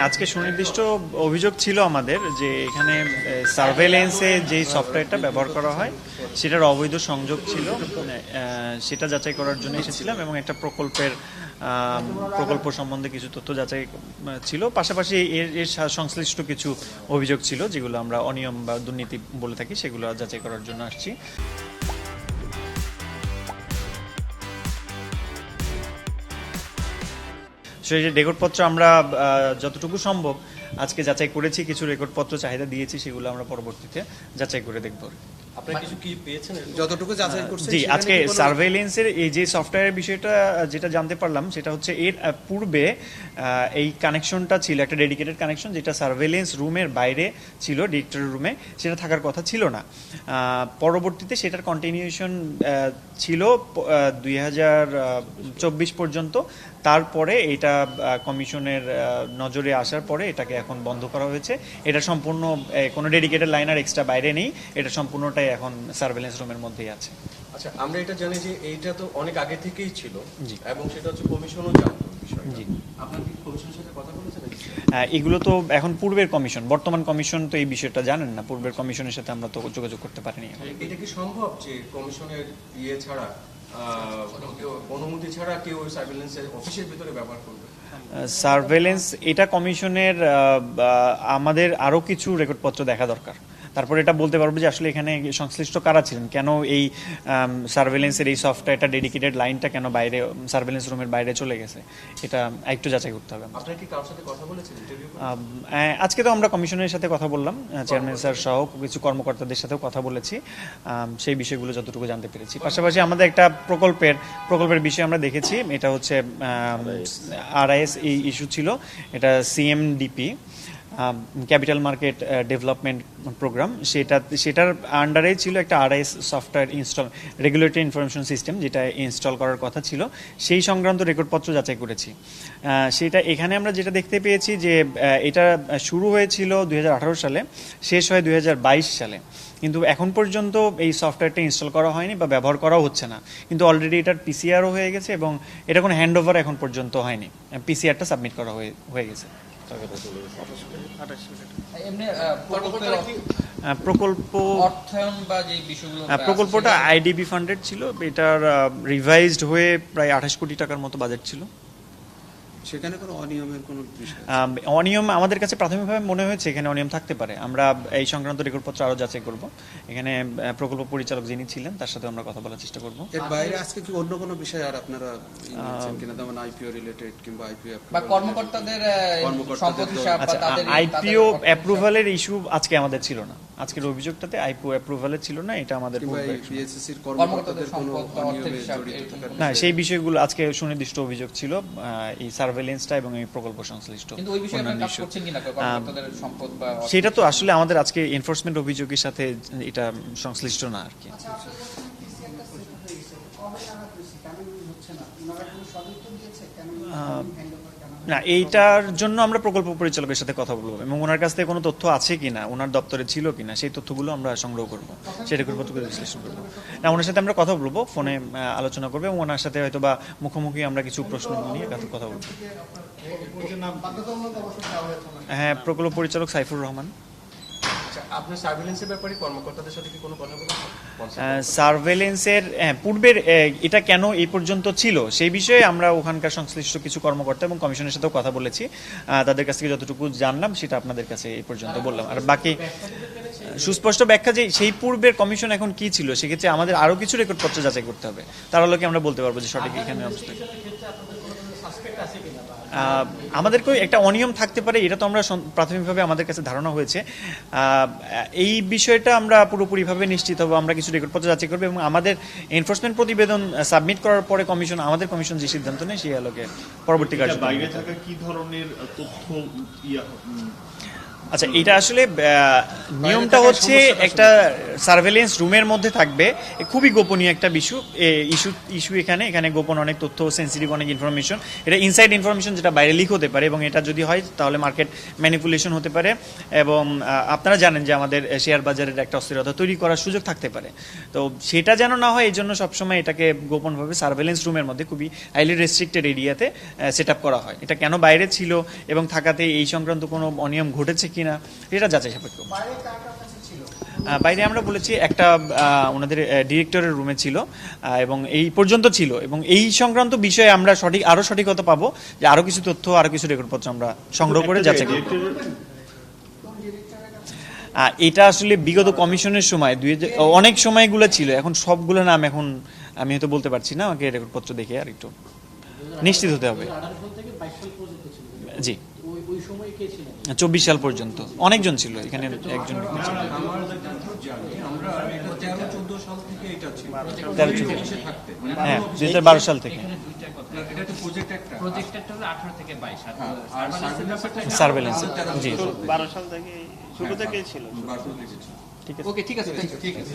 আজকে সুনির্দিষ্ট অভিযোগ ছিল আমাদের যে এখানে সার্ভেলেন্সে যে সফটওয়্যারটা ব্যবহার করা হয় সেটার অবৈধ সংযোগ ছিল, সেটা যাচাই করার জন্য এসেছিলাম এবং একটা প্রকল্প সম্বন্ধে কিছু তথ্য যাচাই ছিল, পাশাপাশি এর সংশ্লিষ্ট কিছু অভিযোগ ছিল যেগুলো আমরা অনিয়ম বা দুর্নীতি বলে থাকি, সেগুলো যাচাই করার জন্য আসছি। সেই যে রেকর্ডপত্র আমরা যতটুকু সম্ভব আজকে যাচাই করেছি, কিছু রেকর্ডপত্র চাহিদা দিয়েছি, সেগুলো আমরা পরবর্তীতে যাচাই করে দেখব। আপনারা কিছু কি পেয়েছেন যতটুকু যাচাই করছেন? জি, আজকে সার্ভেইলেন্সের এই যে সফটওয়্যারের বিষয়টা যেটা জানতে পারলাম সেটা হচ্ছে এর পূর্বে এই কানেকশনটা ছিল একটা ডেডিকেটেড কানেকশন, যেটা সার্ভেইলেন্স রুমের বাইরে ছিল, ডিরেক্টরি রুমে সেটা থাকার কথা ছিল না। পরবর্তীতে সেটার কন্টিনিউশন ছিল 2024 পর্যন্ত। তারপরে এটা কমিশনের নজরে আসার পরে এটাকে এখন বন্ধ করা হয়েছে। এটা সম্পূর্ণ কোনো ডেডিকেটেড লাইন আর এক্সট্রা বাইরে নেই, এটা সম্পূর্ণটাই এখন সার্ভেলেন্স রুমের মধ্যেই আছে। আচ্ছা, আমরা এটা জানি যে এইটা তো অনেক আগে থেকেই ছিল এবং সেটা হচ্ছে কমিশনও জানতো বিষয়টা। জি, আপনারা কি কমিশনের সাথে কথা বলেছেন? এগুলো তো এখন পূর্বের কমিশন, বর্তমান কমিশন তো এই বিষয়টা জানেন না, পূর্বের কমিশনের সাথে আমরা তো যোগাযোগ করতে পারিনি। এটা কি সম্ভব যে কমিশনের ছাড়া অনুমতি ছাড়া কেউ সার্ভেলেন্সের অফিসের ভিতরে ব্যবহার করবে? সার্ভেলেন্স এটা কমিশনের, আমাদের আরও কিছু রেকর্ডপত্র দেখা দরকার, তারপর এটা বলতে পারবো যে আসলে এখানে সংশ্লিষ্ট কারা ছিলেন, কেন এই সার্ভেলেন্সের এই সফটওয়্যারটা ডেডিকেটেড লাইনটা কেন বাইরে সার্ভেলেন্স রুমের বাইরে চলে গেছে, এটা একটু যাচাই করতে হবে। আপনারা কি কারোর সাথে কথা বলেছেন? আজকে তো আমরা কমিশনের সাথে কথা বললাম, চেয়ারম্যান স্যার সহ কিছু কর্মকর্তাদের সাথেও কথা বলেছি, সেই বিষয়গুলো যতটুকু জানতে পেরেছি। পাশাপাশি আমাদের একটা প্রকল্পের বিষয় আমরা দেখেছি, এটা হচ্ছে আরআইএস এই ইস্যু ছিল, এটা CMDP capital market development programme, সেটার আন্ডারেই ছিল একটা RIS software install, regulatory information system, যেটা ইনস্টল করার কথা ছিল, সেই সংক্রান্ত রেকর্ডপত্র যাচাই করেছি। সেটা এখানে আমরা যেটা দেখতে পেয়েছি যে এটা শুরু হয়েছিল 2018 সালে, শেষ হয় 2022 সালে, কিন্তু এখন পর্যন্ত এই সফটওয়্যারটা ইনস্টল করা হয়নি বা ব্যবহার করাও হচ্ছে না। কিন্তু অলরেডি এটার পিসিআরও হয়ে গেছে এবং এটা কোনো হ্যান্ড ওভার এখন পর্যন্ত হয়নি, পিসিআরটা সাবমিট করা হয়ে গেছে। প্রকল্পটা আইডিবি ফান্ডেড ছিল, এটার রিভাইজড হয়ে প্রায় 28 কোটি টাকার মতো বাজেট ছিল। সেখানে কোনো অনিয়মের কোনো বিষয়? অনিয়ম আমাদের কাছে প্রাথমিকভাবে মনে হয়েছে এখানে অনিয়ম থাকতে পারে, আমরা এই সংক্রান্ত রেকর্ডপত্র আরও যাচাই করব। এখানে প্রকল্প পরিচালক যিনি ছিলেন তার সাথে আমরা কথা বলার চেষ্টা করব। এর বাইরে আজকে কি অন্য কোনো বিষয় আর আপনারা কিনা, যেমন আইপিও রিলেটেড কিংবা আইপিও বা কর্মকর্তাদের সম্পদ হিসাব বা তাদের আইপিও অ্যাপ্রুভালের ইস্যু আজকে আমাদের ছিল না, আজকের অভিযোগটাতে আইপিও অ্যাপ্রুভালের ছিল না, এটা আমাদের বিএসএসসির কর্মকর্তাদের কোনো অনিয়মে জড়িত থাকার না, সেই বিষয়গুলো আজকে সুনির্দিষ্ট অভিযোগ ছিল এই সার্ভেলেন্সটা এবং এই প্রকল্প সংশ্লিষ্ট। কিন্তু ওই বিষয়ে আপনারা কাজ করছেন কিনা, কর্মকর্তাদের সম্পদ বা সেটা তো আসলে আমাদের আজকে এনফোর্সমেন্ট অভিযোগের সাথে এটা সংশ্লিষ্ট না আর কি। না, এইটার জন্য আমরা প্রকল্প পরিচালকের সাথে কথা বলবো এবং ওনার কাছ থেকে কোনো তথ্য আছে কিনা, ওনার দপ্তরে ছিল কিনা, সেই তথ্যগুলো আমরা সংগ্রহ করবো, সেটা বিশ্লেষণ করবো। না, ওনার সাথে আমরা কথা বলবো, ফোনে আলোচনা করবো এবং ওনার সাথে হয়তো বা মুখোমুখি আমরা কিছু প্রশ্ন নিয়ে কথা বলবো। হ্যাঁ, প্রকল্প পরিচালক সাইফুর রহমান। আপনার সার্ভেলেন্সের ব্যাপারে কর্মকর্তাদের সাথে কি কোনো কথা বলেছেন? সার্ভেলেন্সের পূর্বের এটা কেন এই পর্যন্ত ছিল সেই বিষয়ে আমরা ওখানকার সংশ্লিষ্ট কিছু কর্মকর্তা এবং কমিশনের সাথেও কথা বলেছি, তাদের কাছ থেকে যতটুকু জানলাম সেটা আপনাদের কাছে এই পর্যন্ত বললাম। আর বাকি সুস্পষ্ট ব্যাখ্যা যে সেই পূর্বের কমিশন এখন কি ছিল, সেক্ষেত্রে আমাদের আরও কিছু রেকর্ডপত্র যাচাই করতে হবে, তার আলোকে আমরা বলতে পারবো যে সঠিক এখানে অবস্থা। আমাদের একটা অনিয়ম থাকতে পারে, এটা তো আমরা প্রাথমিকভাবে আমাদের কাছে ধারণা হয়েছে। এই বিষয়টা আমরা পুরোপুরিভাবে নিশ্চিত হবো, আমরা কিছু রেকর্ডপত্র যাচাই করবো এবং আমাদের এনফোর্সমেন্ট প্রতিবেদন সাবমিট করার পরে আমাদের কমিশন যে সিদ্ধান্ত নেয় সেই আলোকে পরবর্তী কার্যক্রম। বাইরে থাকা কি ধরনের তথ্য আচ্ছা, এটা আসলে নিয়মটা হচ্ছে একটা সার্ভেলেন্স রুমের মধ্যে থাকবে, খুবই গোপনীয় একটা ইস্যু এখানে গোপন অনেক তথ্য, সেন্সিটিভ অনেক ইনফরমেশন, এটা ইনসাইড ইনফরমেশন যেটা বাইরে লিক হতে পারে, এবং এটা যদি হয় তাহলে মার্কেট ম্যানিপুলেশন হতে পারে, এবং আপনারা জানেন যে আমাদের শেয়ার বাজারের একটা অস্থিরতা তৈরি করার সুযোগ থাকতে পারে। তো সেটা যেন না হয় এই জন্য সবসময় এটাকে গোপনভাবে সার্ভেলেন্স রুমের মধ্যে খুবই হাইলি রেস্ট্রিক্টেড এরিয়াতে সেট আপ করা হয়। এটা কেন বাইরে ছিল এবং থাকাতে এই সংক্রান্ত কোনো অনিয়ম ঘটেছে কিনা এটা যাচাই সাপেক্ষ। বাইরে আমরা বলেছি একটা ওনাদের ডিরেক্টরের রুমে ছিল, এবং এই পর্যন্ত ছিল, এবং এই সংক্রান্ত বিষয়ে আমরা আরো সঠিকতা পাবো, যে আরো কিছু তথ্য, আরো কিছু রেকর্ডপত্র আমরা সংগ্রহ করে যাচাই করব। এটা আসলে বিগত কমিশনের সময় অনেক সময়গুলো ছিল, এখন সবগুলো নাম এখন আমি হয়তো বলতে পারছি না, আমাকে রেকর্ডপত্র দেখে আর একটু নিশ্চিত হতে হবে। জি, 24 সাল পর্যন্ত অনেকজন ছিল, এখানে একজন ব্যক্তি ছিল। আমার যতদূর জানি আমরা 13-14 সাল থেকে এটা ছিল, 13-14 থাকতে হ্যাঁ, 2012 সাল থেকে এটা তো প্রজেক্ট একটা প্রজেক্টটা হলো 18 থেকে 22 আর সার্ভিস সার্ভেলেন্স। জি, 12 সাল থেকে শুরু থেকেই ছিল। বারো থেকে ছিল। ঠিক আছে। ওকে, ঠিক আছে, thank you. ঠিক আছে।